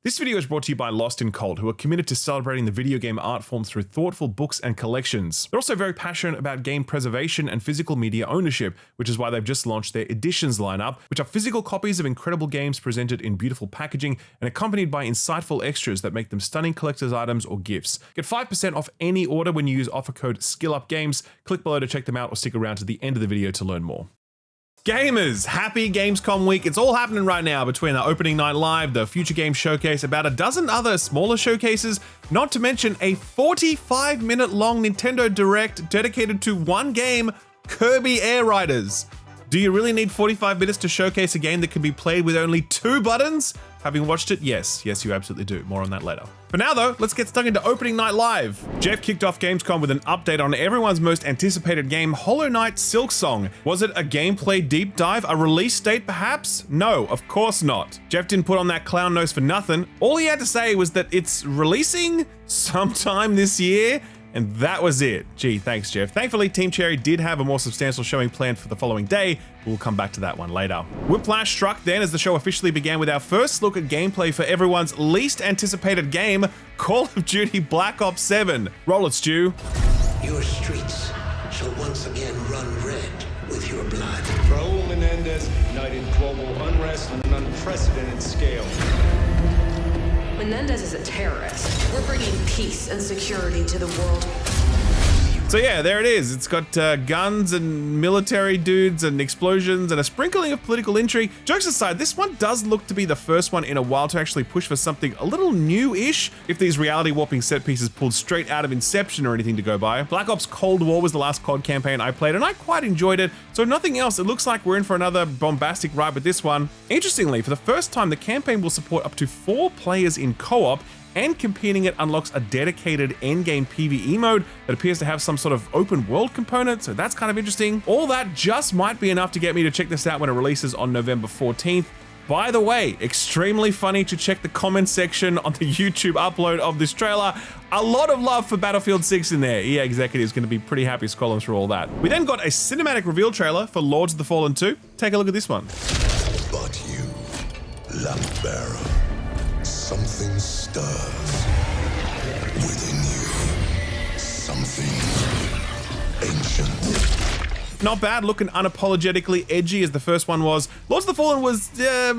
This video is brought to you by Lost in Cold, who are committed to celebrating the video game art form through thoughtful books and collections. They're also very passionate about game preservation and physical media ownership, which is why they've just launched their editions lineup, which are physical copies of incredible games presented in beautiful packaging and accompanied by insightful extras that make them stunning collector's items or gifts. Get 5% off any order when you use offer code SKILLUPGAMES. Click below to check them out or stick around to the end of the video to learn more. Gamers, happy Gamescom week. It's all happening right now between the opening night live, the Future Games Showcase, about a dozen other smaller showcases, not to mention a 45-minute long Nintendo Direct dedicated to one game, Kirby Air Riders. Do you really need 45 minutes to showcase a game that can be played with only 2 buttons? Having watched it, yes, you absolutely do. More on that later. For now though, let's get stuck into opening night live. Jeff kicked off Gamescom with an update on everyone's most anticipated game, Hollow Knight Silksong. Was it a gameplay deep dive? A release date perhaps? No, of course not. Jeff didn't put on that clown nose for nothing. All he had to say was that it's releasing sometime this year, and that was it. Gee, thanks, Jeff. Thankfully, Team Cherry did have a more substantial showing planned for the following day. We'll come back to that one later. Whiplash struck then as the show officially began with our first look at gameplay for everyone's least anticipated game, Call of Duty Black Ops 7. Roll it, Stu. Your streets shall once again run red with your blood. Raul Menendez ignited global unrest on an unprecedented scale. Menendez is a terrorist. We're bringing peace and security to the world. So yeah, there it is. It's got guns and military dudes and explosions and a sprinkling of political intrigue. Jokes aside, this one does look to be the first one in a while to actually push for something a little new-ish, if these reality warping set pieces pulled straight out of Inception or anything to go by. Black Ops Cold War was the last COD campaign I played and I quite enjoyed it, so if nothing else, it looks like we're in for another bombastic ride with this one. Interestingly, for the first time, the campaign will support up to 4 players in co-op, and competing it unlocks a dedicated endgame PvE mode that appears to have some sort of open world component, so that's kind of interesting. All that just might be enough to get me to check this out when it releases on November 14th. By the way, extremely funny to check the comment section on the YouTube upload of this trailer. A lot of love for Battlefield 6 in there. EA executives going to be pretty happy scrolling through all that. We then got a cinematic reveal trailer for Lords of the Fallen 2. Take a look at this one. But you, lamp bearer, something stirs within you. Something ancient. Not bad, looking unapologetically edgy as the first one was. Lords of the Fallen was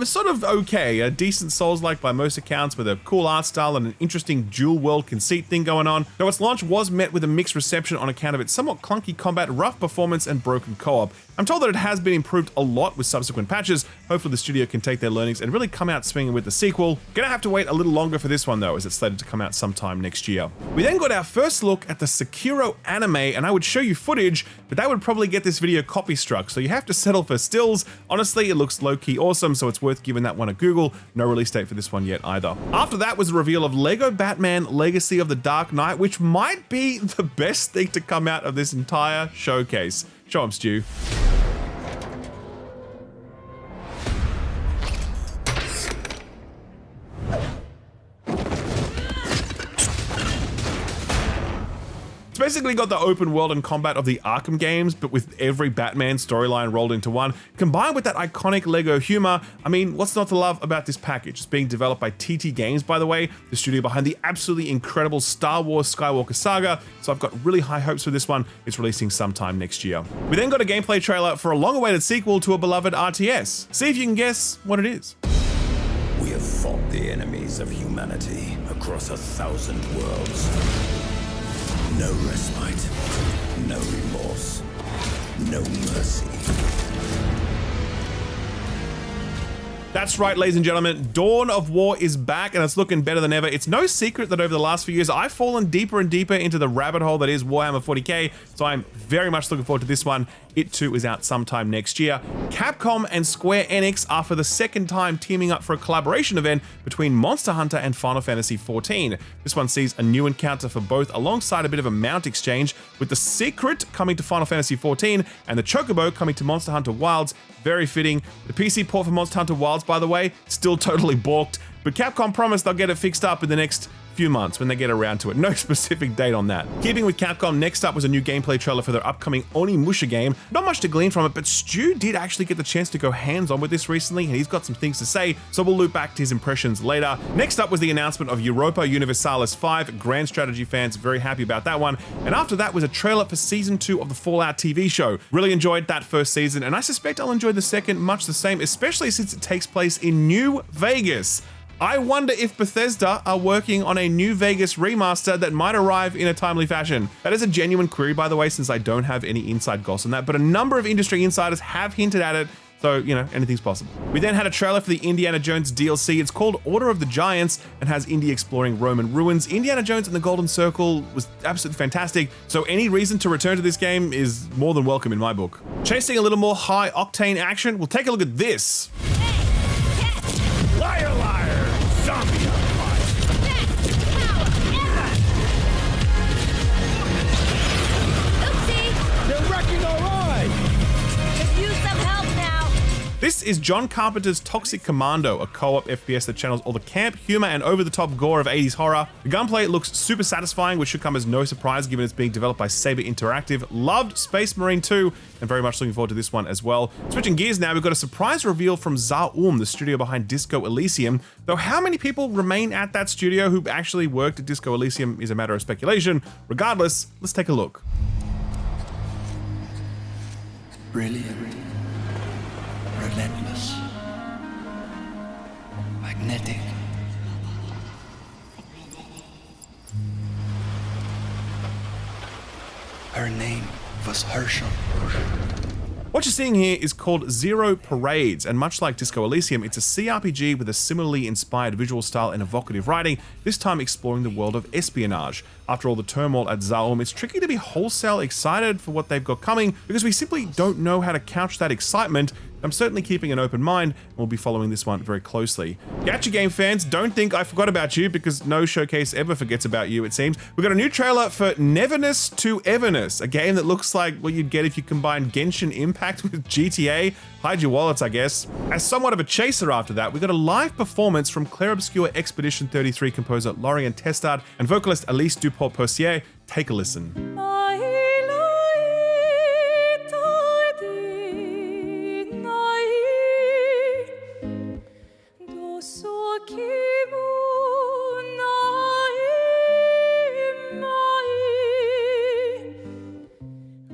sort of okay, a decent Souls-like by most accounts with a cool art style and an interesting dual world conceit thing going on. Though its launch was met with a mixed reception on account of its somewhat clunky combat, rough performance, and broken co-op. I'm told that it has been improved a lot with subsequent patches. Hopefully the studio can take their learnings and really come out swinging with the sequel. Gonna have to wait a little longer for this one though, as it's slated to come out sometime next year. We then got our first look at the Sekiro anime, and I would show you footage, but that would probably get this video copy struck, so you have to settle for stills. Honestly, it looks low-key awesome, so it's worth giving that one a Google. No release date for this one yet either. After that was the reveal of Lego Batman Legacy of the Dark Knight, which might be the best thing to come out of this entire showcase. Show 'em, Stu. Basically got the open world and combat of the Arkham games, but with every Batman storyline rolled into one, combined with that iconic Lego humor. I mean, what's not to love about this package? It's being developed by TT Games, by the way, the studio behind the absolutely incredible Star Wars Skywalker Saga, so I've got really high hopes for this one. It's releasing sometime next year. We then got a gameplay trailer for a long-awaited sequel to a beloved RTS. See if you can guess what it is. We have fought the enemies of humanity across 1,000 worlds. No respite, no remorse, no mercy. That's right, ladies and gentlemen, Dawn of War is back and it's looking better than ever. It's no secret that over the last few years, I've fallen deeper and deeper into the rabbit hole that is Warhammer 40k, so I'm very much looking forward to this one. It too is out sometime next year. Capcom and Square Enix are for the second time teaming up for a collaboration event between Monster Hunter and Final Fantasy XIV. This one sees a new encounter for both alongside a bit of a mount exchange, with the Secret coming to Final Fantasy XIV and the Chocobo coming to Monster Hunter Wilds. Very fitting. The PC port for Monster Hunter Wilds, by the way, still totally balked, but Capcom promised they'll get it fixed up in the next few months when they get around to it. No specific date on that. Keeping with Capcom, next up was a new gameplay trailer for their upcoming Onimusha game. Not much to glean from it, but Stu did actually get the chance to go hands-on with this recently, and he's got some things to say, so we'll loop back to his impressions later. Next up was the announcement of Europa Universalis 5. Grand strategy fans, very happy about that one. And after that was a trailer for season 2 of the Fallout TV show. Really enjoyed that first season, and I suspect I'll enjoy the second much the same, especially since it takes place in New Vegas. I wonder if Bethesda are working on a New Vegas remaster that might arrive in a timely fashion. That is a genuine query, by the way, since I don't have any inside goss on that, but a number of industry insiders have hinted at it, so, you know, anything's possible. We then had a trailer for the Indiana Jones DLC. It's called Order of the Giants and has Indy exploring Roman ruins. Indiana Jones and the Golden Circle was absolutely fantastic, so any reason to return to this game is more than welcome in my book. Chasing a little more high-octane action, we'll take a look at this. Liar, liar! Zombie on fire! Oopsie! They're wrecking our ride! Could use some help now. This is John Carpenter's Toxic Commando, a co-op FPS that channels all the camp, humor, and over-the-top gore of 80s horror. The gunplay looks super satisfying, which should come as no surprise given it's being developed by Saber Interactive. Loved Space Marine 2, and very much looking forward to this one as well. Switching gears now, we've got a surprise reveal from Zaum, the studio behind Disco Elysium. Though how many people remain at that studio who actually worked at Disco Elysium is a matter of speculation. Regardless, let's take a look. Brilliant. Relentless. Magnetic. Her name was Herschel. What you're seeing here is called Zero Parades, and much like Disco Elysium, it's a CRPG with a similarly inspired visual style and evocative writing, this time exploring the world of espionage. After all the turmoil at Zaum, it's tricky to be wholesale excited for what they've got coming because we simply don't know how to couch that excitement. I'm certainly keeping an open mind and we'll be following this one very closely. Gacha game fans, don't think I forgot about you because no showcase ever forgets about you, it seems. We've got a new trailer for Neverness to Everness, a game that looks like what you'd get if you combined Genshin Impact with GTA. Hide your wallets, I guess. As somewhat of a chaser after that, we got a live performance from Clair Obscur Expedition 33 composer Lorient Testard and vocalist Alice Dupont-Possier. Take a listen.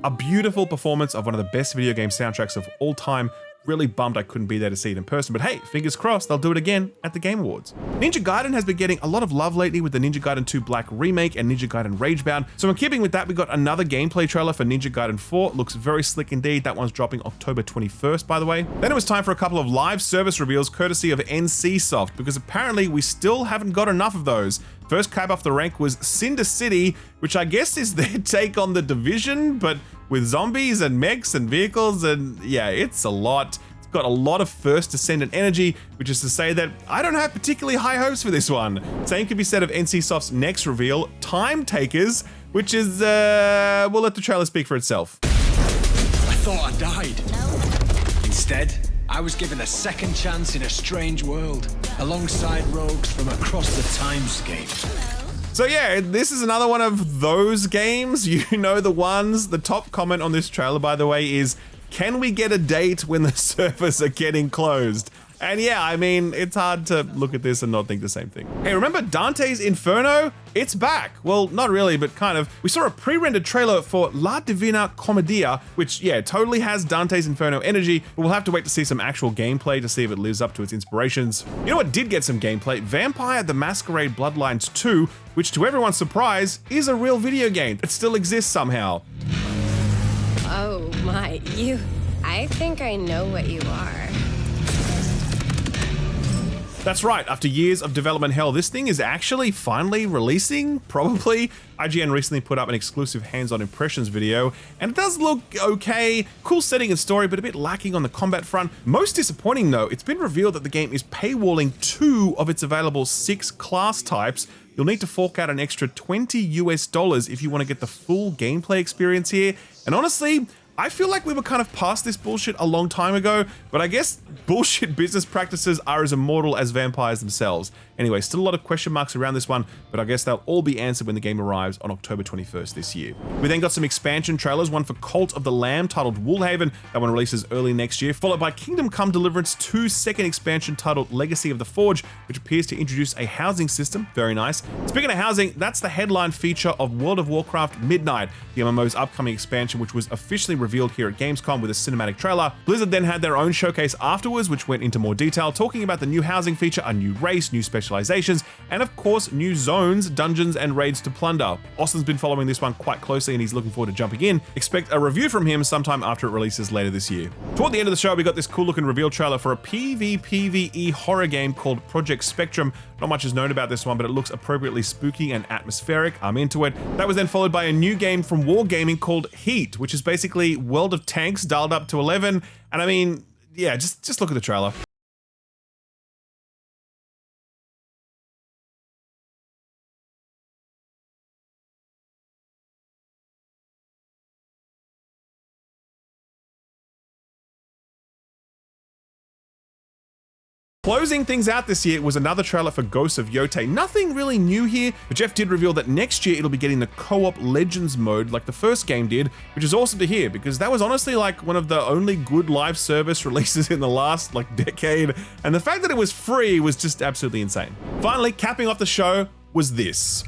A beautiful performance of one of the best video game soundtracks of all time. Really bummed I couldn't be there to see it in person, but hey, fingers crossed they'll do it again at the Game Awards. Ninja Gaiden has been getting a lot of love lately with the Ninja Gaiden 2 Black Remake and Ninja Gaiden Ragebound. So in keeping with that, we got another gameplay trailer for Ninja Gaiden 4. Looks very slick indeed. That one's dropping October 21st, by the way. Then it was time for a couple of live service reveals courtesy of NCSoft, because apparently we still haven't got enough of those. First cab off the rank was Cinder City, which I guess is their take on The Division, but with zombies and mechs and vehicles, and yeah, it's a lot. It's got a lot of first descendant energy, which is to say that I don't have particularly high hopes for this one. Same could be said of NCSoft's next reveal, Time Takers, which is, we'll let the trailer speak for itself. I thought I died. Instead, I was given a second chance in a strange world, alongside rogues from across the timescape. So yeah, this is another one of those games, you know the ones. The top comment on this trailer, by the way, is, can we get a date when the servers are getting closed? And yeah, I mean, it's hard to look at this and not think the same thing. Hey, remember Dante's Inferno? It's back. Well, not really, but kind of. We saw a pre-rendered trailer for La Divina Commedia, which, yeah, totally has Dante's Inferno energy, but we'll have to wait to see some actual gameplay to see if it lives up to its inspirations. You know what did get some gameplay? Vampire the Masquerade Bloodlines 2, which to everyone's surprise, is a real video game that still exists somehow. Oh my, I think I know what you are. That's right, after years of development hell, this thing is actually finally releasing, probably. IGN recently put up an exclusive hands-on impressions video, and it does look okay. Cool setting and story, but a bit lacking on the combat front. Most disappointing though, it's been revealed that the game is paywalling 2 of its available 6 class types. You'll need to fork out an extra $20 US if you want to get the full gameplay experience here. And honestly, I feel like we were kind of past this bullshit a long time ago, but I guess bullshit business practices are as immortal as vampires themselves. Anyway, still a lot of question marks around this one, but I guess they'll all be answered when the game arrives on October 21st this year. We then got some expansion trailers, one for Cult of the Lamb titled Woolhaven, that one releases early next year, followed by Kingdom Come Deliverance 2's second expansion titled Legacy of the Forge, which appears to introduce a housing system, very nice. Speaking of housing, that's the headline feature of World of Warcraft Midnight, the MMO's upcoming expansion, which was officially revealed here at Gamescom with a cinematic trailer. Blizzard then had their own showcase afterwards, which went into more detail, talking about the new housing feature, a new race, new specializations, and of course, new zones, dungeons, and raids to plunder. Austin's been following this one quite closely and he's looking forward to jumping in. Expect a review from him sometime after it releases later this year. Toward the end of the show, we got this cool looking reveal trailer for a PvPvE horror game called Project Spectrum. Not much is known about this one, but it looks appropriately spooky and atmospheric. I'm into it. That was then followed by a new game from Wargaming called Heat, which is basically World of Tanks dialed up to 11. And I mean, yeah, just look at the trailer. Closing things out this year was another trailer for Ghosts of Yotei. Nothing really new here, but Jeff did reveal that next year it'll be getting the co-op Legends mode like the first game did, which is awesome to hear because that was honestly like one of the only good live service releases in the last decade, and the fact that it was free was just absolutely insane. Finally, capping off the show was this.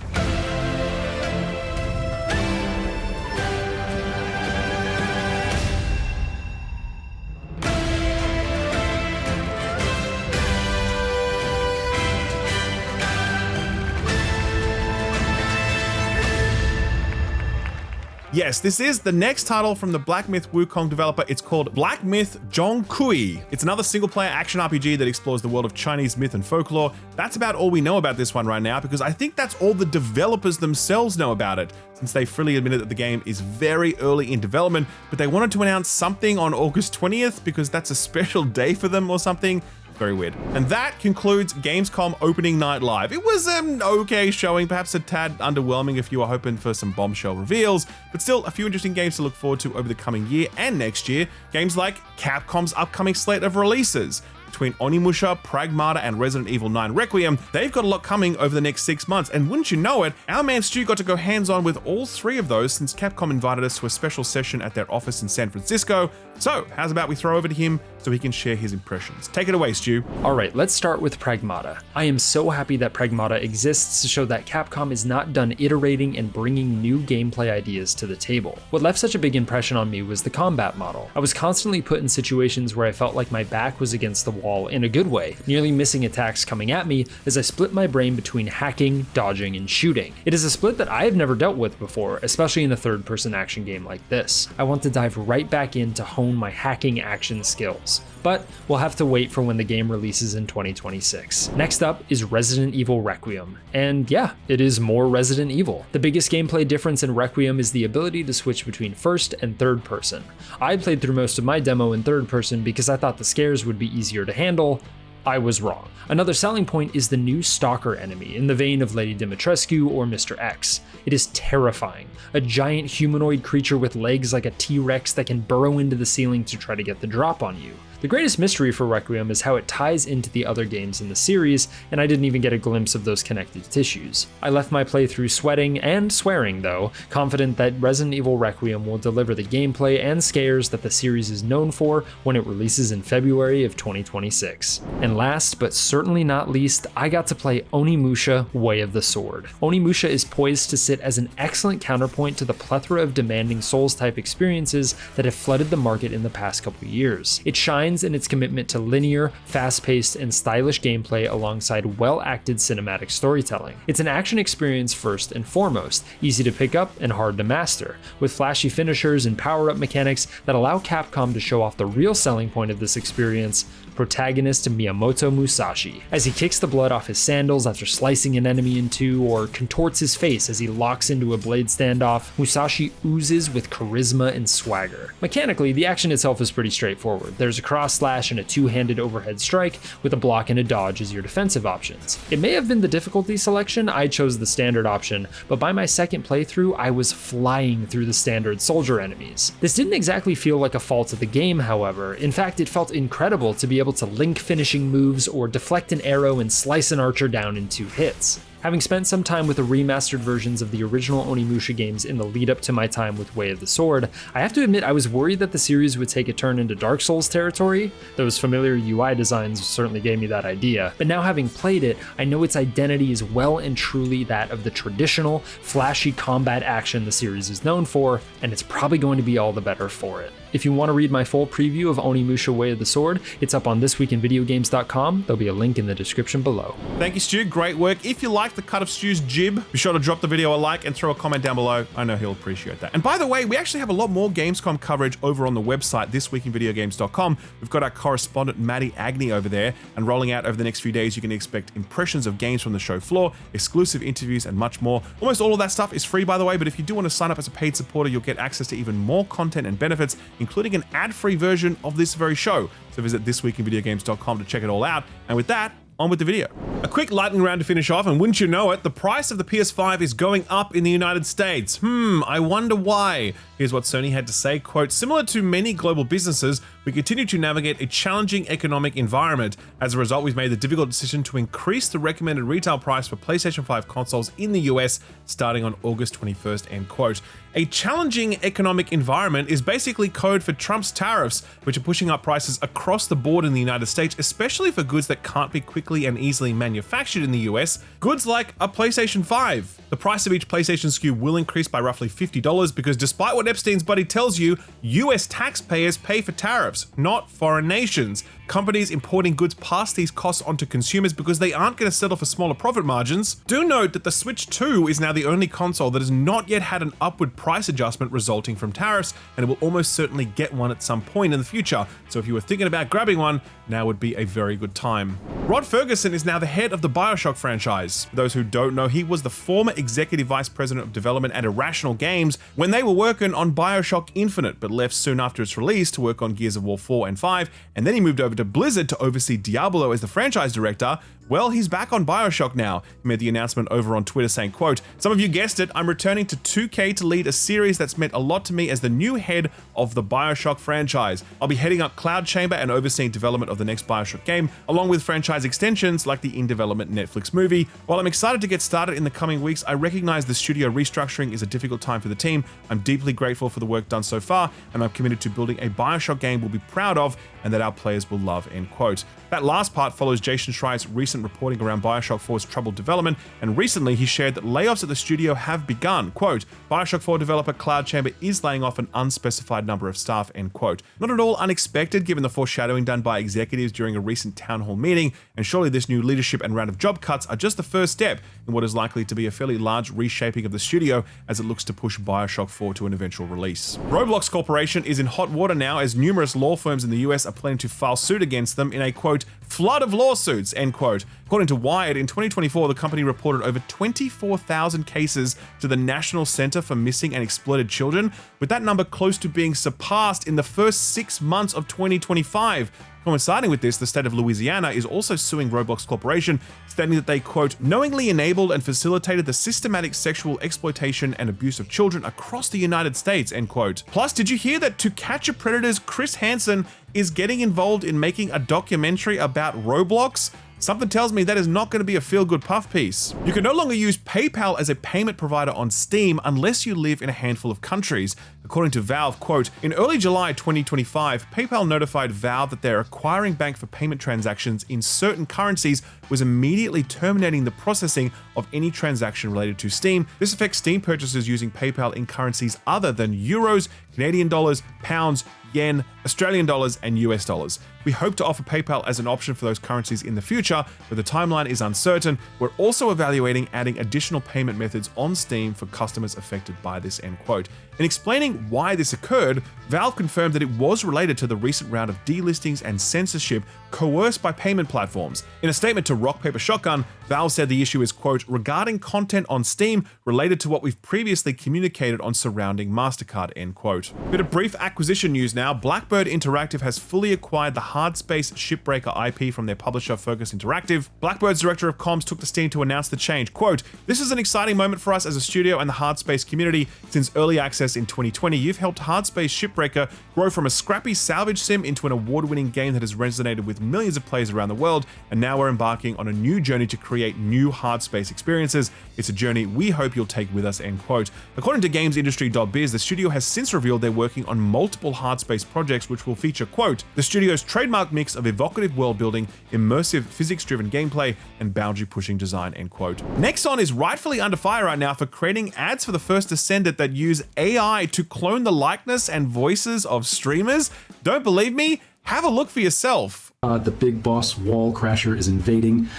Yes, this is the next title from the Black Myth Wukong developer. It's called Black Myth Zhongkui. It's another single-player action RPG that explores the world of Chinese myth and folklore. That's about all we know about this one right now, because I think that's all the developers themselves know about it, since they freely admitted that the game is very early in development, but they wanted to announce something on August 20th because that's a special day for them or something. Very weird. And that concludes Gamescom opening night live. It was an okay showing, perhaps a tad underwhelming if you were hoping for some bombshell reveals, but still a few interesting games to look forward to over the coming year and next year. Games like Capcom's upcoming slate of releases. Between Onimusha, Pragmata, and Resident Evil 9 Requiem, they've got a lot coming over the next 6 months, and wouldn't you know it, our man Stu got to go hands-on with all 3 of those since Capcom invited us to a special session at their office in San Francisco. So, how's about we throw over to him so he can share his impressions. Take it away, Stu. Alright, let's start with Pragmata. I am so happy that Pragmata exists to show that Capcom is not done iterating and bringing new gameplay ideas to the table. What left such a big impression on me was the combat model. I was constantly put in situations where I felt like my back was against the wall in a good way, nearly missing attacks coming at me as I split my brain between hacking, dodging, and shooting. It is a split that I have never dealt with before, especially in a third-person action game like this. I want to dive right back in to hone my hacking action skills, but we'll have to wait for when the game releases in 2026. Next up is Resident Evil Requiem, and yeah, it is more Resident Evil. The biggest gameplay difference in Requiem is the ability to switch between first and third person. I played through most of my demo in third person because I thought the scares would be easier to handle. I was wrong. Another selling point is the new stalker enemy, in the vein of Lady Dimitrescu or Mr. X. It is terrifying. A giant humanoid creature with legs like a T-Rex that can burrow into the ceiling to try to get the drop on you. The greatest mystery for Requiem is how it ties into the other games in the series, and I didn't even get a glimpse of those connective tissues. I left my playthrough sweating and swearing though, confident that Resident Evil Requiem will deliver the gameplay and scares that the series is known for when it releases in February of 2026. And last but certainly not least, I got to play Onimusha Way of the Sword. Onimusha is poised to sit as an excellent counterpoint to the plethora of demanding Souls-type experiences that have flooded the market in the past couple years. It shines in its commitment to linear, fast-paced, and stylish gameplay alongside well-acted cinematic storytelling. It's an action experience first and foremost, easy to pick up and hard to master, with flashy finishers and power-up mechanics that allow Capcom to show off the real selling point of this experience, protagonist Miyamoto Musashi, as he kicks the blood off his sandals after slicing an enemy in two, or contorts his face as he locks into a blade standoff. Musashi oozes with charisma and swagger. Mechanically, the action itself is pretty straightforward. There's a cross slash and a two-handed overhead strike, with a block and a dodge as your defensive options. It may have been the difficulty selection, I chose the standard option, but by my second playthrough, I was flying through the standard soldier enemies. This didn't exactly feel like a fault of the game, however. In fact, it felt incredible to be able to link finishing moves or deflect an arrow and slice an archer down in 2 hits. Having spent some time with the remastered versions of the original Onimusha games in the lead up to my time with Way of the Sword, I have to admit I was worried that the series would take a turn into Dark Souls territory. Those familiar UI designs certainly gave me that idea, but now having played it, I know its identity is well and truly that of the traditional, flashy combat action the series is known for, and it's probably going to be all the better for it. If you want to read my full preview of Onimusha Way of the Sword, it's up on thisweekinvideogames.com. There'll be a link in the description below. Thank you, Stu. Great work. If you like the cut of Stu's jib, be sure to drop the video a like and throw a comment down below. I know he'll appreciate that. And by the way, we actually have a lot more Gamescom coverage over on the website, thisweekinvideogames.com. We've got our correspondent, Maddie Agnew, over there, and rolling out over the next few days, you can expect impressions of games from the show floor, exclusive interviews, and much more. Almost all of that stuff is free, by the way, but if you do want to sign up as a paid supporter, you'll get access to even more content and benefits, including an ad-free version of this very show. So visit thisweekinvideogames.com to check it all out. And with that, on with the video. A quick lightning round to finish off, and wouldn't you know it, the price of the PS5 is going up in the United States. I wonder why. Here's what Sony had to say, quote, "Similar to many global businesses, we continue to navigate a challenging economic environment. As a result, we've made the difficult decision to increase the recommended retail price for PlayStation 5 consoles in the US starting on August 21st, end quote. A challenging economic environment is basically code for Trump's tariffs, which are pushing up prices across the board in the United States, especially for goods that can't be quickly and easily manufactured in the US, goods like a PlayStation 5. The price of each PlayStation SKU will increase by roughly $50 because despite what Epstein's buddy tells you, US taxpayers pay for tariffs, not foreign nations. Companies importing goods pass these costs onto consumers because they aren't going to settle for smaller profit margins. Do note that the Switch 2 is now the only console that has not yet had an upward price adjustment resulting from tariffs, and it will almost certainly get one at some point in the future. So if you were thinking about grabbing one, now would be a very good time. Rod Ferguson is now the head of the BioShock franchise. For those who don't know, he was the former executive vice president of development at Irrational Games when they were working on BioShock Infinite, but left soon after its release to work on Gears of War 4 and 5, and then he moved over to Blizzard to oversee Diablo as the franchise director. Well, he's back on BioShock now. He made the announcement over on Twitter saying, quote, "Some of you guessed it, I'm returning to 2K to lead a series that's meant a lot to me as the new head of the BioShock franchise. I'll be heading up Cloud Chamber and overseeing development of the next BioShock game, along with franchise extensions like the in-development Netflix movie. While I'm excited to get started in the coming weeks, I recognize the studio restructuring is a difficult time for the team. I'm deeply grateful for the work done so far, and I'm committed to building a BioShock game we'll be proud of and that our players will love," end quote. That last part follows Jason Schreier's recent reporting around BioShock 4's troubled development, and recently he shared that layoffs at the studio have begun. Quote, "BioShock 4 developer Cloud Chamber is laying off an unspecified number of staff," end quote. Not at all unexpected given the foreshadowing done by executives during a recent town hall meeting, and surely this new leadership and round of job cuts are just the first step in what is likely to be a fairly large reshaping of the studio as it looks to push BioShock 4 to an eventual release. Roblox Corporation is in hot water now as numerous law firms in the US are planning to file suit against them in a, quote, "flood of lawsuits," end quote. According to Wired, in 2024, the company reported over 24,000 cases to the National Center for Missing and Exploited Children, with that number close to being surpassed in the first 6 months of 2025. Coinciding with this, the state of Louisiana is also suing Roblox Corporation, stating that they, quote, "knowingly enabled and facilitated the systematic sexual exploitation and abuse of children across the United States," end quote. Plus, did you hear that To Catch a Predator's Chris Hansen is getting involved in making a documentary about Roblox? Something tells me that is not going to be a feel-good puff piece. You can no longer use PayPal as a payment provider on Steam unless you live in a handful of countries. According to Valve, quote, "In early July 2025, PayPal notified Valve that their acquiring bank for payment transactions in certain currencies was immediately terminating the processing of any transaction related to Steam. This affects Steam purchases using PayPal in currencies other than euros, Canadian dollars, pounds, yen, Australian dollars, and US dollars. We hope to offer PayPal as an option for those currencies in the future, but the timeline is uncertain. We're also evaluating adding additional payment methods on Steam for customers affected by this," end quote. In explaining why this occurred, Valve confirmed that it was related to the recent round of delistings and censorship coerced by payment platforms. In a statement to Rock Paper Shotgun, Valve said the issue is, quote, "regarding content on Steam related to what we've previously communicated on surrounding MasterCard," end quote. Bit of brief acquisition news now, Blackbird Interactive has fully acquired the Hardspace Shipbreaker IP from their publisher Focus Interactive. Blackbird's director of comms took the stand to announce the change. Quote, "This is an exciting moment for us as a studio and the Hardspace community. Since early access in 2020, you've helped Hardspace Shipbreaker grow from a scrappy salvage sim into an award-winning game that has resonated with millions of players around the world, and now we're embarking on a new journey to create new Hardspace experiences. It's a journey we hope you'll take with us," end quote. According to GamesIndustry.biz, the studio has since revealed they're working on multiple Hardspace projects which will feature, quote, "the studio's trademark mix of evocative world building, immersive physics-driven gameplay, and boundary-pushing design," end quote. Nexon is rightfully under fire right now for creating ads for the First Descendant that use AI to clone the likeness and voices of streamers. Don't believe me? Have a look for yourself. The big boss wall crasher is invading.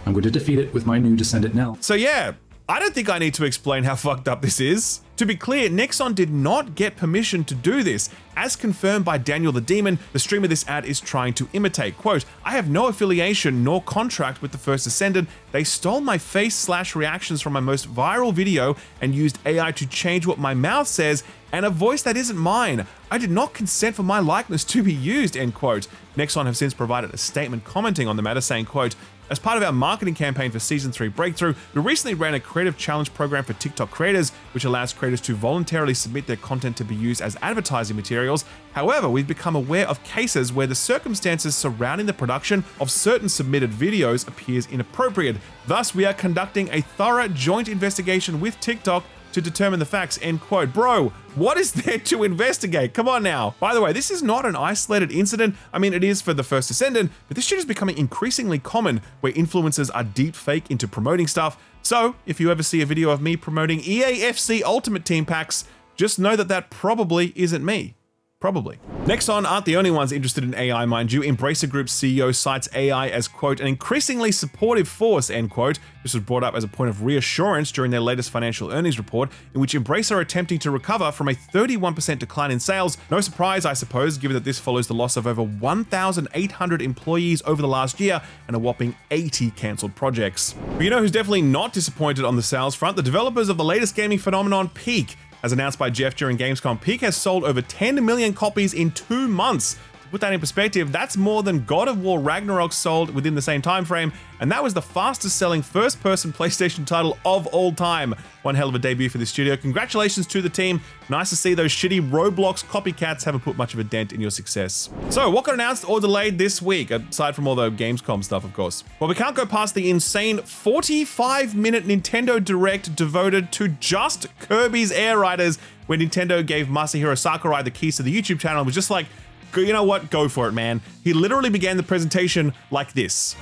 I'm going to defeat it with my new Descendant now. So yeah, I don't think I need to explain how fucked up this is. To be clear, Nexon did not get permission to do this. As confirmed by Daniel the Demon, the streamer this ad is trying to imitate. Quote, "I have no affiliation nor contract with the First Descendant. They stole my face/reactions from my most viral video and used AI to change what my mouth says and a voice that isn't mine. I did not consent for my likeness to be used," end quote. Nexon have since provided a statement commenting on the matter saying, quote, "As part of our marketing campaign for Season 3 Breakthrough, we recently ran a creative challenge program for TikTok creators, which allows creators to voluntarily submit their content to be used as advertising materials. However, we've become aware of cases where the circumstances surrounding the production of certain submitted videos appears inappropriate. Thus, we are conducting a thorough joint investigation with TikTok to determine the facts," end quote. Bro, what is there to investigate? Come on now. By the way, this is not an isolated incident. I mean, it is for the First Descendant, but this shit is becoming increasingly common where influencers are deep fake into promoting stuff. So if you ever see a video of me promoting EAFC Ultimate Team packs, just know that that probably isn't me. Probably. Nexon aren't the only ones interested in AI, mind you. Embracer Group's CEO cites AI as, quote, "an increasingly supportive force," end quote. This was brought up as a point of reassurance during their latest financial earnings report, in which Embracer are attempting to recover from a 31% decline in sales. No surprise, I suppose, given that this follows the loss of over 1,800 employees over the last year and a whopping 80 cancelled projects. But you know who's definitely not disappointed on the sales front? The developers of the latest gaming phenomenon, Peak. As announced by Jeff during Gamescom, Peak has sold over 10 million copies in 2 months. To put that in perspective, that's more than God of War Ragnarok sold within the same time frame, and that was the fastest selling first-person PlayStation title of all time. One hell of a debut for the studio. Congratulations to the team. Nice to see those shitty Roblox copycats haven't put much of a dent in your success. So, what got announced or delayed this week, aside from all the Gamescom stuff, of course? Well, we can't go past the insane 45-minute Nintendo Direct devoted to just Kirby's Air Riders, where Nintendo gave Masahiro Sakurai the keys to the YouTube channel and was just like, you know what, go for it, man. He literally began the presentation like this.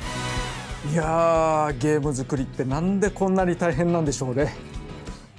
いやー、ゲーム作りってなんでこんなに大変なんでしょうね。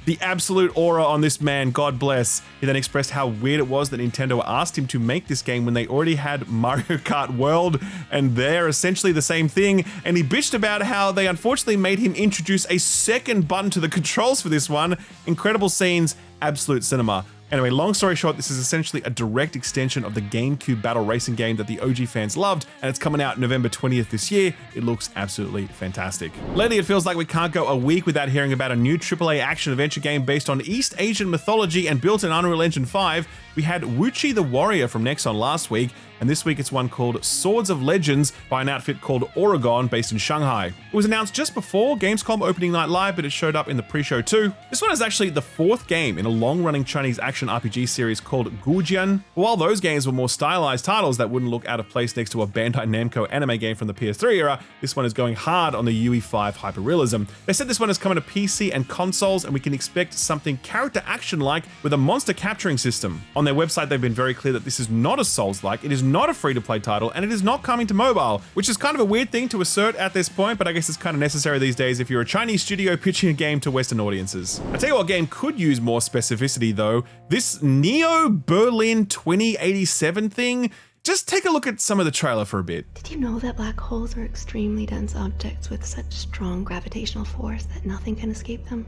The absolute aura on this man, God bless. He then expressed how weird it was that Nintendo asked him to make this game when they already had Mario Kart World, and they're essentially the same thing. And he bitched about how they unfortunately made him introduce a second button to the controls for this one. Incredible scenes, absolute cinema. Anyway, long story short, this is essentially a direct extension of the GameCube battle racing game that the OG fans loved, and it's coming out November 20th this year. It looks absolutely fantastic. Lately, it feels like we can't go a week without hearing about a new AAA action-adventure game based on East Asian mythology and built in Unreal Engine 5. We had Wuchi the Warrior from Nexon last week, and this week it's one called Swords of Legends by an outfit called Oregon based in Shanghai. It was announced just before Gamescom opening night live, but it showed up in the pre-show too. This one is actually the 4th game in a long-running Chinese action RPG series called Gujian. While those games were more stylized titles that wouldn't look out of place next to a Bandai Namco anime game from the PS3 era, this one is going hard on the UE5 hyperrealism. They said this one is coming to PC and consoles, and we can expect something character action-like with a monster capturing system. On their website, they've been very clear that this is not a Souls-like, it is not a free-to-play title, and it is not coming to mobile, which is kind of a weird thing to assert at this point, but I guess it's kind of necessary these days if you're a Chinese studio pitching a game to Western audiences. I tell you what game could use more specificity though, this Neo Berlin 2087 thing. Just take a look at some of the trailer for a bit. Did you know that black holes are extremely dense objects with such strong gravitational force that nothing can escape them?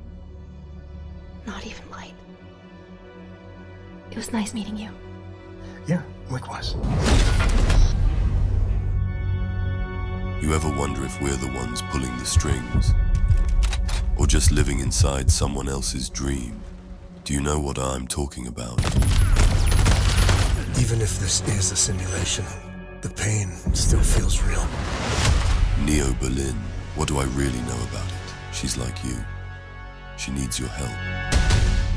Not even light. It was nice meeting you. Yeah, likewise. You ever wonder if we're the ones pulling the strings? Or just living inside someone else's dream? Do you know what I'm talking about? Even if this is a simulation, the pain still feels real. Neo Berlin, what do I really know about it? She's like you. She needs your help.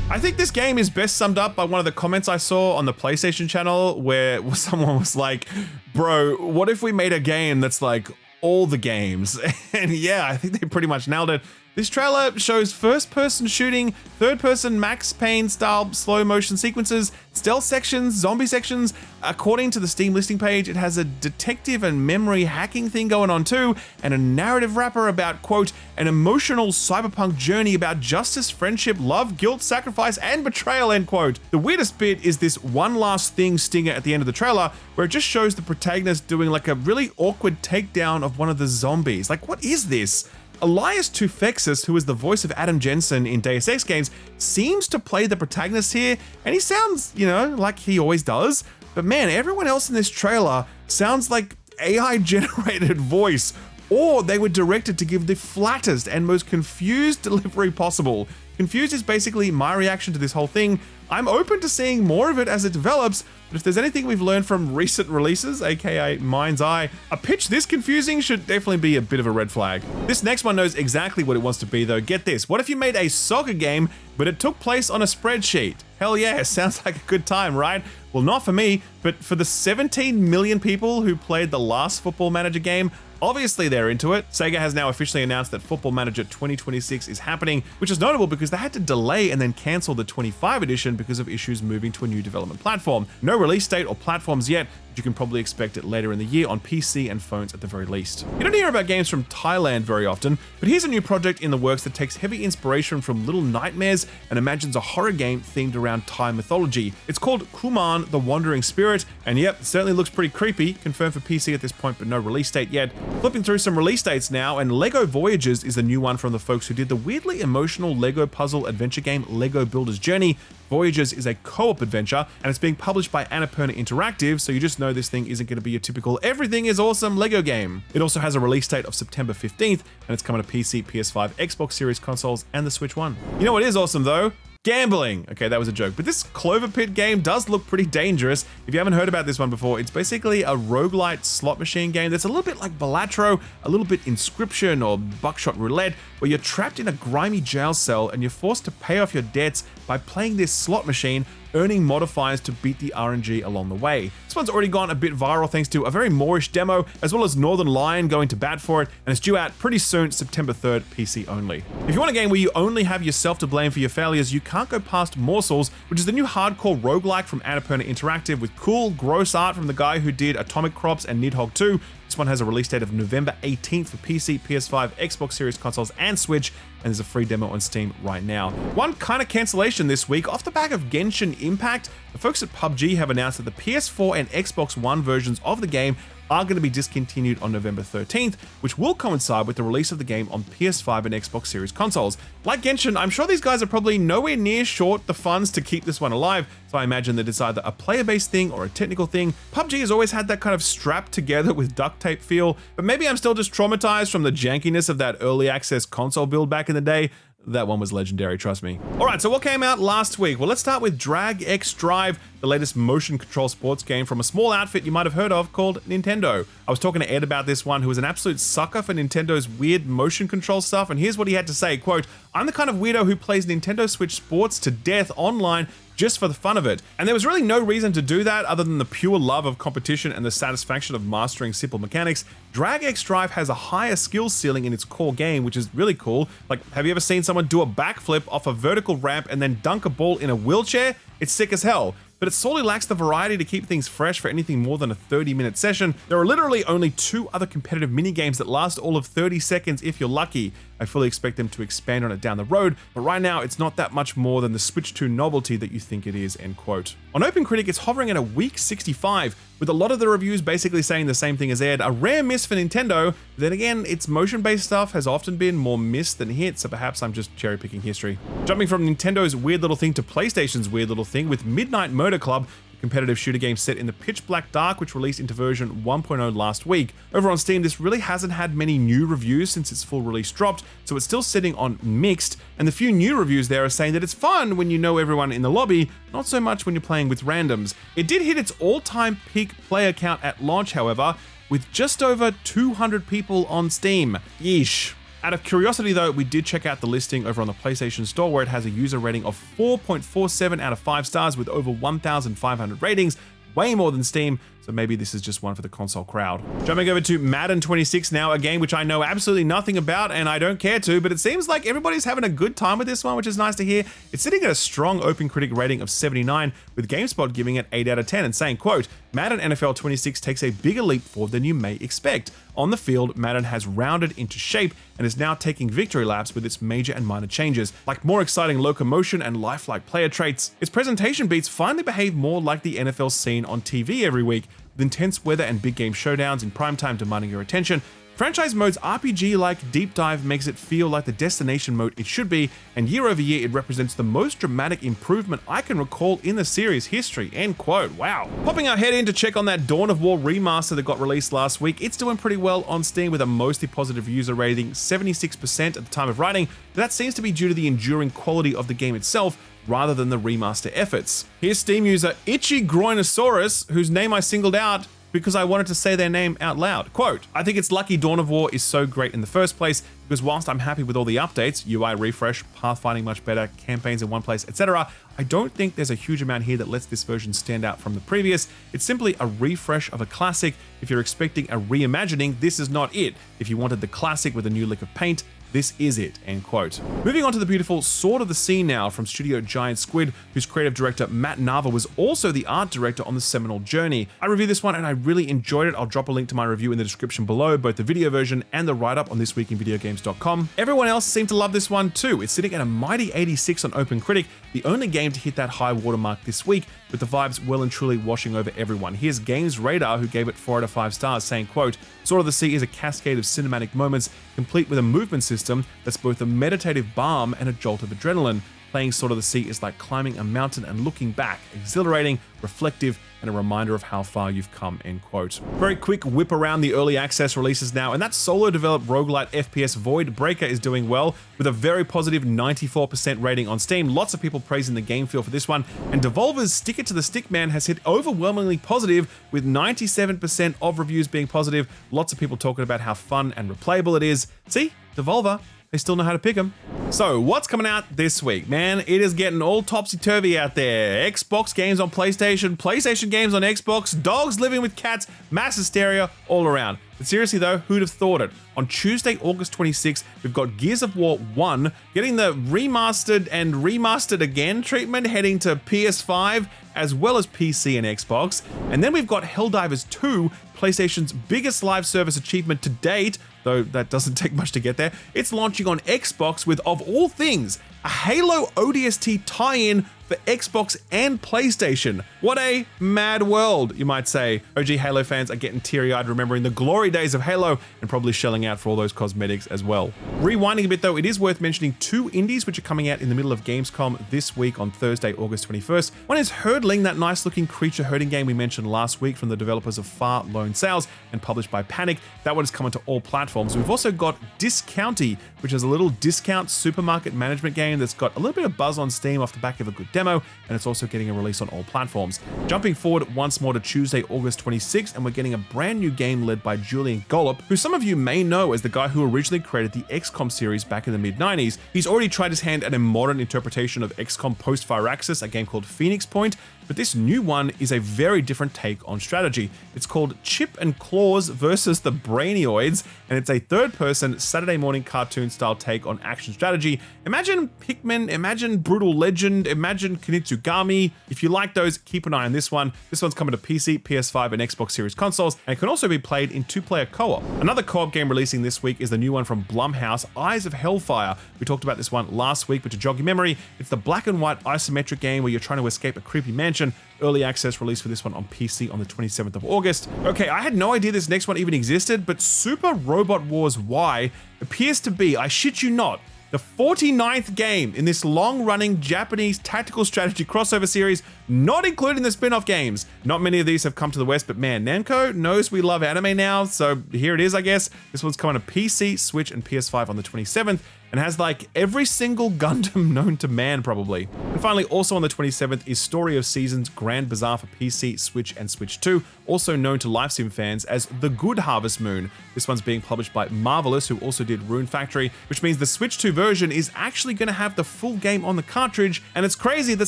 I think this game is best summed up by one of the comments I saw on the PlayStation channel where someone was like, bro, what if we made a game that's like all the games? And yeah, I think they pretty much nailed it. This trailer shows first-person shooting, third-person Max Payne-style slow-motion sequences, stealth sections, zombie sections. According to the Steam listing page, it has a detective and memory hacking thing going on too, and a narrative wrapper about, quote, an emotional cyberpunk journey about justice, friendship, love, guilt, sacrifice, and betrayal, end quote. The weirdest bit is this one last thing stinger at the end of the trailer, where it just shows the protagonist doing like a really awkward takedown of one of the zombies. Like, what is this? Elias Tufexis, who is the voice of Adam Jensen in Deus Ex games, seems to play the protagonist here, and he sounds, you know, like he always does. But man, everyone else in this trailer sounds like AI-generated voice, or they were directed to give the flattest and most confused delivery possible. Confused is basically my reaction to this whole thing. I'm open to seeing more of it as it develops, but if there's anything we've learned from recent releases, aka Mind's Eye, a pitch this confusing should definitely be a bit of a red flag. This next one knows exactly what it wants to be though. Get this, what if you made a soccer game, but it took place on a spreadsheet? Hell yeah, sounds like a good time, right? Well, not for me, but for the 17 million people who played the last Football Manager game, obviously they're into it. Sega has now officially announced that Football Manager 2026 is happening, which is notable because they had to delay and then cancel the 25 edition because of issues moving to a new development platform. No release date or platforms yet, but you can probably expect it later in the year on PC and phones at the very least. You don't hear about games from Thailand very often, but here's a new project in the works that takes heavy inspiration from Little Nightmares and imagines a horror game themed around Thai mythology. It's called Kuman the Wandering Spirit, and yep, certainly looks pretty creepy, confirmed for PC at this point, but no release date yet. Flipping through some release dates now, and Lego Voyages is the new one from the folks who did the weirdly emotional Lego puzzle adventure game Lego Builder's Journey. Voyages is a co-op adventure, and it's being published by Annapurna Interactive, so you just know this thing isn't going to be your typical everything is awesome Lego game. It also has a release date of September 15th, and it's coming to PC, PS5, Xbox Series consoles, and the Switch 1. You know what is awesome though? Gambling. Okay, that was a joke, but this Clover Pit game does look pretty dangerous. If you haven't heard about this one before, it's basically a roguelite slot machine game that's a little bit like Balatro, a little bit Inscription or Buckshot Roulette, where you're trapped in a grimy jail cell and you're forced to pay off your debts by playing this slot machine, earning modifiers to beat the RNG along the way. This one's already gone a bit viral thanks to a very Moorish demo, as well as Northern Lion going to bat for it, and it's due out pretty soon, September 3rd, PC only. If you want a game where you only have yourself to blame for your failures, you can't go past Morsels, which is the new hardcore roguelike from Annapurna Interactive with cool, gross art from the guy who did Atomic Crops and Nidhogg 2. This one has a release date of November 18th for PC, PS5, Xbox Series consoles, and Switch, and there's a free demo on Steam right now. One kind of cancellation this week, off the back of Genshin Impact, the folks at PUBG have announced that the PS4 and Xbox One versions of the game are going to be discontinued on November 13th, which will coincide with the release of the game on PS5 and Xbox Series consoles. Like Genshin, I'm sure these guys are probably nowhere near short the funds to keep this one alive, so I imagine that it's either a player-based thing or a technical thing. PUBG has always had that kind of strapped together with duct tape feel, but maybe I'm still just traumatized from the jankiness of that early access console build back in the day. That one was legendary, trust me. Alright, so what came out last week? Well, let's start with Drag X Drive, the latest motion control sports game from a small outfit you might have heard of called Nintendo. I was talking to Ed about this one, who is an absolute sucker for Nintendo's weird motion control stuff, and here's what he had to say, quote, "I'm the kind of weirdo who plays Nintendo Switch Sports to death online just for the fun of it. And there was really no reason to do that other than the pure love of competition and the satisfaction of mastering simple mechanics. Drag X Drive has a higher skill ceiling in its core game, which is really cool. Like, have you ever seen someone do a backflip off a vertical ramp and then dunk a ball in a wheelchair? It's sick as hell. But it sorely lacks the variety to keep things fresh for anything more than a 30-minute session. There are literally only 2 other competitive minigames that last all of 30 seconds if you're lucky. I fully expect them to expand on it down the road, but right now it's not that much more than the Switch 2 novelty that you think it is," end quote. On OpenCritic, it's hovering at a weak 65, with a lot of the reviews basically saying the same thing as Ed, a rare miss for Nintendo. Then again, its motion-based stuff has often been more miss than hit, so perhaps I'm just cherry-picking history. Jumping from Nintendo's weird little thing to PlayStation's weird little thing with Midnight Murder Club, competitive shooter game set in the pitch black dark, which released into version 1.0 last week. Over on Steam, this really hasn't had many new reviews since its full release dropped, so it's still sitting on mixed, and the few new reviews there are saying that it's fun when you know everyone in the lobby, not so much when you're playing with randoms. It did hit its all-time peak player count at launch, however, with just over 200 people on Steam. Yeesh. Out of curiosity though, we did check out the listing over on the PlayStation Store, where it has a user rating of 4.47 out of 5 stars with over 1,500 ratings, way more than Steam, so maybe this is just one for the console crowd. Jumping over to Madden 26 now, a game which I know absolutely nothing about and I don't care to, but it seems like everybody's having a good time with this one, which is nice to hear. It's sitting at a strong OpenCritic rating of 79, with GameSpot giving it 8 out of 10 and saying, quote, Madden NFL 26 takes a bigger leap forward than you may expect. On the field, Madden has rounded into shape and is now taking victory laps with its major and minor changes, like more exciting locomotion and lifelike player traits. Its presentation beats finally behave more like the NFL scene on TV every week, with intense weather and big game showdowns in primetime demanding your attention. Franchise mode's RPG-like deep dive makes it feel like the destination mode it should be, and year over year it represents the most dramatic improvement I can recall in the series history, end quote. Wow. Popping our head in to check on that Dawn of War remaster that got released last week, it's doing pretty well on Steam with a mostly positive user rating, 76% at the time of writing, but that seems to be due to the enduring quality of the game itself, rather than the remaster efforts. Here's Steam user Itchy Groinosaurus, whose name I singled out because I wanted to say their name out loud. Quote, I think it's lucky Dawn of War is so great in the first place, because whilst I'm happy with all the updates, UI refresh, pathfinding much better, campaigns in one place, etc., I don't think there's a huge amount here that lets this version stand out from the previous. It's simply a refresh of a classic. If you're expecting a reimagining, this is not it. If you wanted the classic with a new lick of paint, this is it, end quote. Moving on to the beautiful Sword of the Sea now from Studio Giant Squid, whose creative director Matt Nava was also the art director on the seminal Journey. I reviewed this one and I really enjoyed it. I'll drop a link to my review in the description below, both the video version and the write-up on thisweekinvideogames.com. Everyone else seemed to love this one too. It's sitting at a mighty 86 on OpenCritic, the only game to hit that high watermark this week, with the vibes well and truly washing over everyone. Here's Games Radar, who gave it 4 out of 5 stars, saying, quote, Sword of the Sea is a cascade of cinematic moments, complete with a movement system that's both a meditative balm and a jolt of adrenaline. Playing Sword of the Sea is like climbing a mountain and looking back, exhilarating, reflective, and a reminder of how far you've come, end quote. Very quick whip around the early access releases now, and that solo developed roguelite FPS Void Breaker is doing well with a very positive 94% rating on Steam. Lots of people praising the game feel for this one, and Devolver's Stick It to the Stickman has hit overwhelmingly positive with 97% of reviews being positive. Lots of people talking about how fun and replayable it is. See, Devolver, they still know how to pick them. So what's coming out this week? Man, it is getting all topsy-turvy out there. Xbox games on PlayStation, PlayStation games on Xbox, dogs living with cats, mass hysteria all around. But seriously though, who'd have thought it? On Tuesday, August 26th, we've got Gears of War 1 getting the remastered and remastered again treatment, heading to PS5 as well as PC and Xbox. And then we've got Helldivers 2, PlayStation's biggest live service achievement to date, though that doesn't take much to get there. It's launching on Xbox with, of all things, a Halo ODST tie-in for Xbox and PlayStation. What a mad world, you might say. OG Halo fans are getting teary-eyed remembering the glory days of Halo and probably shelling out for all those cosmetics as well. Rewinding a bit though, it is worth mentioning 2 indies which are coming out in the middle of Gamescom this week on Thursday, August 21st. One is Herdling, that nice looking creature herding game we mentioned last week from the developers of Far Lone Sales and published by Panic. That one is coming to all platforms. We've also got Discounty, which is a little discount supermarket management game that's got a little bit of buzz on Steam off the back of a good demo, and it's also getting a release on all platforms. Jumping forward once more to Tuesday, August 26th, and we're getting a brand new game led by Julian Gollop, who some of you may know as the guy who originally created the XCOM series back in the mid-90s. He's already tried his hand at a modern interpretation of XCOM post-Firaxis, a game called Phoenix Point, but this new one is a very different take on strategy. It's called Chip and Claws versus the Brainioids, and it's a third-person Saturday morning cartoon-style take on action strategy. Imagine Pikmin, imagine Brutal Legend, imagine Kunitsugami. If you like those, keep an eye on this one. This one's coming to PC, PS5, and Xbox Series consoles, and it can also be played in 2-player co-op. Another co-op game releasing this week is the new one from Blumhouse, Eyes of Hellfire. We talked about this one last week, but to jog your memory, it's the black and white isometric game where you're trying to escape a creepy mansion. Early access release for this one on PC on the 27th of August. Okay, I had no idea this next one even existed, but Super Robot Wars Y appears to be, I shit you not, the 49th game in this long-running Japanese tactical strategy crossover series, not including the spin-off games. Not many of these have come to the West, but man, Namco knows we love anime now, so here it is, I guess. This one's coming to PC, Switch, and PS5 on the 27th, and has like every single Gundam known to man, probably. And finally, also on the 27th is Story of Seasons Grand Bazaar for PC, Switch, and Switch 2, also known to live sim fans as The Good Harvest Moon. This one's being published by Marvelous, who also did Rune Factory, which means the Switch 2 version is actually going to have the full game on the cartridge, and it's crazy that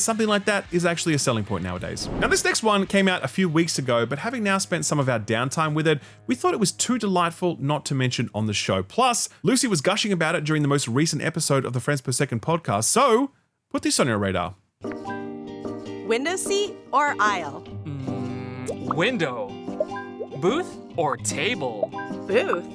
something like that is actually a selling point nowadays. Now, this next one came out a few weeks ago, but having now spent some of our downtime with it, we thought it was too delightful not to mention on the show. Plus, Lucy was gushing about it during the most recent episode of the Friends Per Second podcast, so put this on your radar. Window seat or aisle? Window. Booth or table? Booth.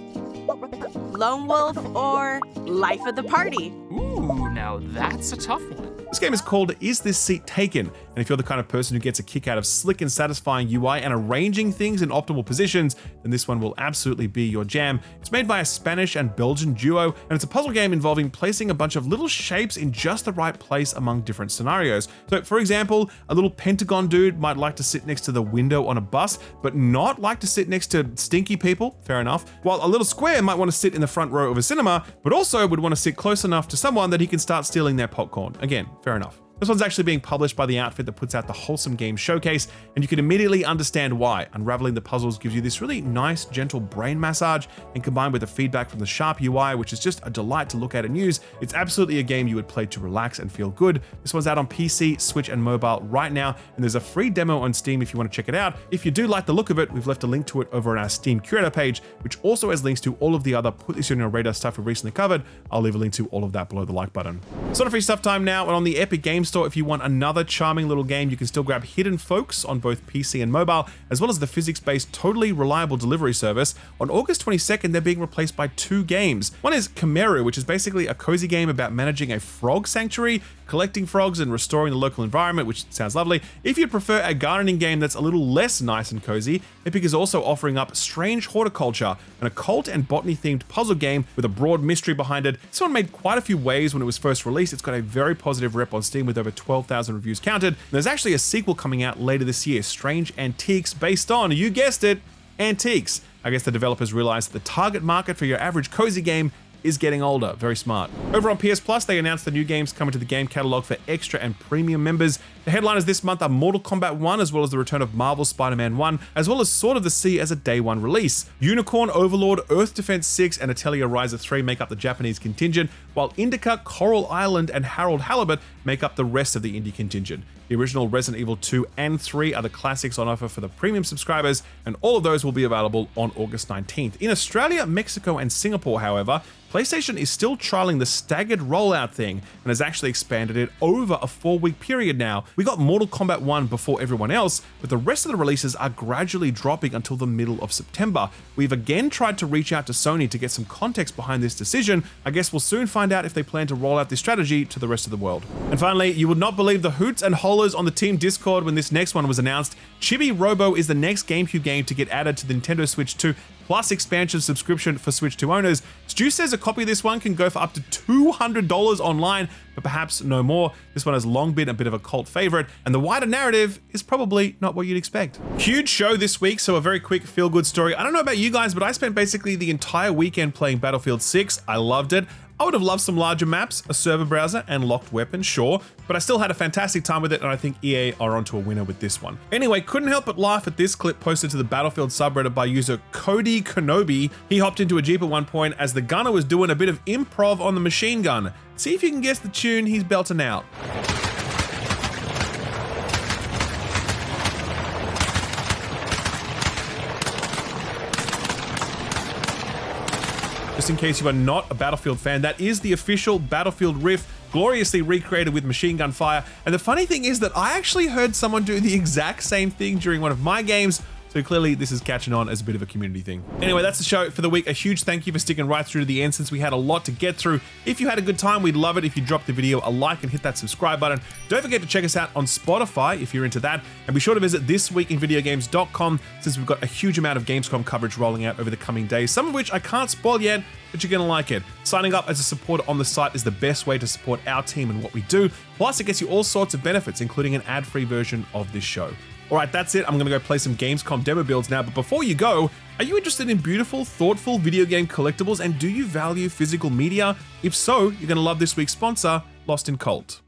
Lone wolf or life of the party? Ooh, now that's a tough one. This game is called Is This Seat Taken? And if you're the kind of person who gets a kick out of slick and satisfying UI and arranging things in optimal positions, then this one will absolutely be your jam. It's made by a Spanish and Belgian duo, and it's a puzzle game involving placing a bunch of little shapes in just the right place among different scenarios. So for example, a little pentagon dude might like to sit next to the window on a bus, but not like to sit next to stinky people, fair enough, while a little square might want to sit in the front row of a cinema, but also would want to sit close enough to someone that he can start stealing their popcorn. Again, fair enough. This one's actually being published by the outfit that puts out the Wholesome Games Showcase, and you can immediately understand why. Unraveling the puzzles gives you this really nice, gentle brain massage, and combined with the feedback from the sharp UI, which is just a delight to look at and use, it's absolutely a game you would play to relax and feel good. This one's out on PC, Switch, and mobile right now, and there's a free demo on Steam if you want to check it out. If you do like the look of it, we've left a link to it over on our Steam Curator page, which also has links to all of the other Put This On Your Radar stuff we've recently covered. I'll leave a link to all of that below the like button. Sort of free stuff time now, and on the Epic Games Store, if you want another charming little game, you can still grab Hidden Folks on both PC and mobile, as well as the physics-based Totally Reliable Delivery service. On August 22nd, they're being replaced by 2 games. One is Kameru, which is basically a cozy game about managing a frog sanctuary, collecting frogs and restoring the local environment, which sounds lovely. If you prefer a gardening game that's a little less nice and cozy, Epic is also offering up Strange Horticulture, an occult and botany-themed puzzle game with a broad mystery behind it. This one made quite a few waves when it was first released. It's got a very positive rep on Steam with over 12,000 reviews counted. And there's actually a sequel coming out later this year, Strange Antiques, based on, you guessed it, antiques. I guess the developers realized that the target market for your average cozy game is getting older. Very smart. Over on PS Plus, they announced the new games coming to the game catalog for extra and premium members. The headliners this month are Mortal Kombat 1, as well as the return of Marvel Spider-Man 1, as well as Sword of the Sea as a day one release. Unicorn Overlord, Earth Defense 6, and Atelier Ryza 3 make up the Japanese contingent, while Indica, Coral Island, and Harold Halibut make up the rest of the indie contingent. The original Resident Evil 2 and 3 are the classics on offer for the premium subscribers, and all of those will be available on August 19th. In Australia, Mexico, and Singapore, however, PlayStation is still trialing the staggered rollout thing and has actually expanded it over a 4-week period now. We got Mortal Kombat 1 before everyone else, but the rest of the releases are gradually dropping until the middle of September. We've again tried to reach out to Sony to get some context behind this decision. I guess we'll soon find out if they plan to roll out this strategy to the rest of the world. And finally, you would not believe the hoots and hollers on the team Discord when this next one was announced. Chibi Robo is the next GameCube game to get added to the Nintendo Switch 2 Plus expansion subscription for Switch 2 owners. Stu says a copy of this one can go for up to $200 online, but perhaps no more. This one has long been a bit of a cult favorite, and the wider narrative is probably not what you'd expect. Huge show this week, so a very quick feel-good story. I don't know about you guys, but I spent basically the entire weekend playing Battlefield 6. I loved it. I would have loved some larger maps, a server browser, and locked weapons, sure, but I still had a fantastic time with it, and I think EA are onto a winner with this one. Anyway, couldn't help but laugh at this clip posted to the Battlefield subreddit by user Cody Kenobi. He hopped into a Jeep at one point as the gunner was doing a bit of improv on the machine gun. See if you can guess the tune he's belting out. Just in case you are not a Battlefield fan, that is the official Battlefield riff, gloriously recreated with machine gun fire. And the funny thing is that I actually heard someone do the exact same thing during one of my games, so So clearly this is catching on as a bit of a community thing. Anyway, that's the show for the week. A huge thank you for sticking right through to the end since we had a lot to get through. If you had a good time, we'd love it if you dropped the video a like and hit that subscribe button. Don't forget to check us out on Spotify if you're into that. And be sure to visit thisweekinvideogames.com since we've got a huge amount of Gamescom coverage rolling out over the coming days, some of which I can't spoil yet, but you're gonna like it. Signing up as a supporter on the site is the best way to support our team and what we do. Plus, it gets you all sorts of benefits, including an ad-free version of this show. All right, that's it. I'm gonna go play some Gamescom demo builds now, but before you go, are you interested in beautiful, thoughtful video game collectibles, and do you value physical media? If so, you're gonna love this week's sponsor, Lost in Cult.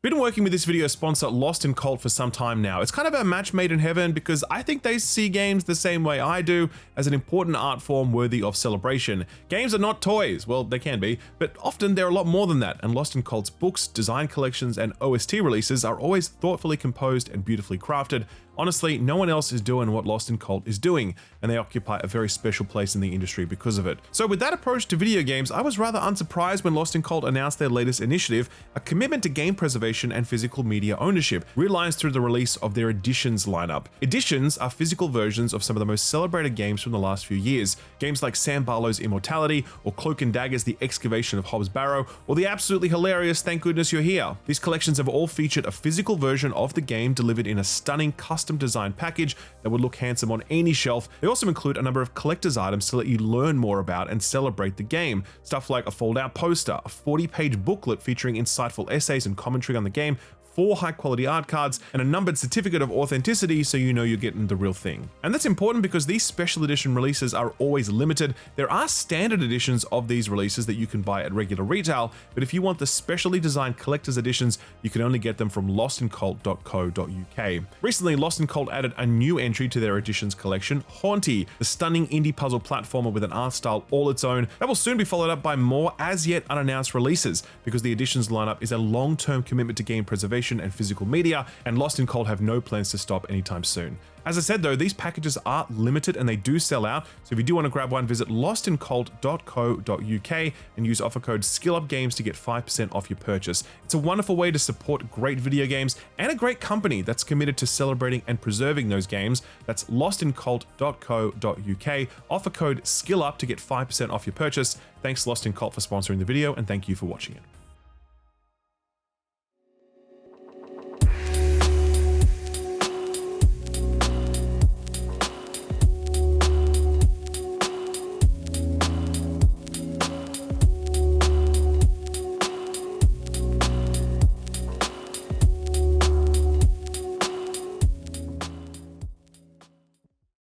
Been working with this video sponsor, Lost in Cult, for some time now. It's kind of a match made in heaven because I think they see games the same way I do, as an important art form worthy of celebration. Games are not toys. Well, they can be, but often they're a lot more than that, and Lost in Cult's books, design collections, and OST releases are always thoughtfully composed and beautifully crafted. Honestly, no one else is doing what Lost in Cult is doing, and they occupy a very special place in the industry because of it. So with that approach to video games, I was rather unsurprised when Lost in Cult announced their latest initiative, a commitment to game preservation and physical media ownership, realized through the release of their Editions lineup. Editions are physical versions of some of the most celebrated games from the last few years. Games like Sam Barlow's Immortality, or Cloak and Dagger's The Excavation of Hobbs Barrow, or the absolutely hilarious Thank Goodness You're Here. These collections have all featured a physical version of the game delivered in a stunning custom designed package that would look handsome on any shelf. They also include a number of collector's items to let you learn more about and celebrate the game. Stuff like a fold-out poster, a 40-page booklet featuring insightful essays and commentary on the game, 4 high-quality art cards, and a numbered certificate of authenticity so you know you're getting the real thing. And that's important because these special edition releases are always limited. There are standard editions of these releases that you can buy at regular retail, but if you want the specially designed collector's editions, you can only get them from lostincult.co.uk. Recently, Lost in Cult added a new entry to their editions collection, Haunty, the stunning indie puzzle platformer with an art style all its own. That will soon be followed up by more as yet unannounced releases, because the editions lineup is a long-term commitment to game preservation and physical media, and Lost in Cult have no plans to stop anytime soon. As I said though, these packages are limited and they do sell out, so if you do want to grab one, visit lostincult.co.uk and use offer code SkillUpGames to get 5% off your purchase. It's a wonderful way to support great video games and a great company that's committed to celebrating and preserving those games. That's lostincult.co.uk, offer code SkillUp to get 5% off your purchase. Thanks Lost in Cult for sponsoring the video, and thank you for watching it.